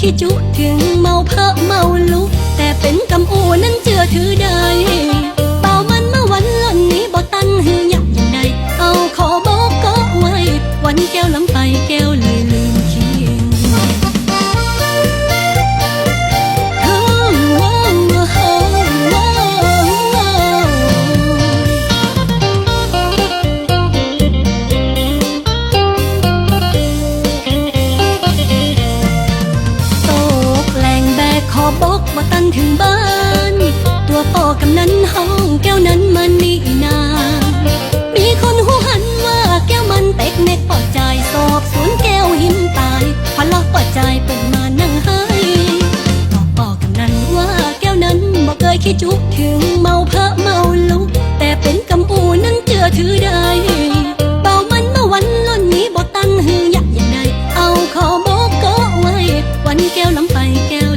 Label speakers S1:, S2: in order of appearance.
S1: ขี้จุถึงเมาเพอเมาลุกแต่เป็นกำอูนั้นเจือถือได้เป่ามันเมื่อวันล่นนี้บ่ตันหืออยากอย่างใดเอาขอบอกก็ไว้วันแก้วล้ำไปแก้วเลยลืมเคียงขอบอกว่าตันถึงบ้านตัวป่อกำนั้นห้องแก้วนั้นมันนี่นามีคนหูหันว่าแก้วมันเต็กเน็กปอดใจสอบสวนแก้วหินตายพลักปอดใจเปิดมานั่งให้ตัวป่อกำนั้นว่าแก้วนั้นบ่เคยคิดจุกถึงเมาเพอเมาลุกแต่เป็นกำอูนั้นเจือถือได้เบามันเมื่อวันล้นนี้บ่ตันหืออยากอย่างใดเอาขอบอกก็ไว้วันแก้วล้ำไปแก้ว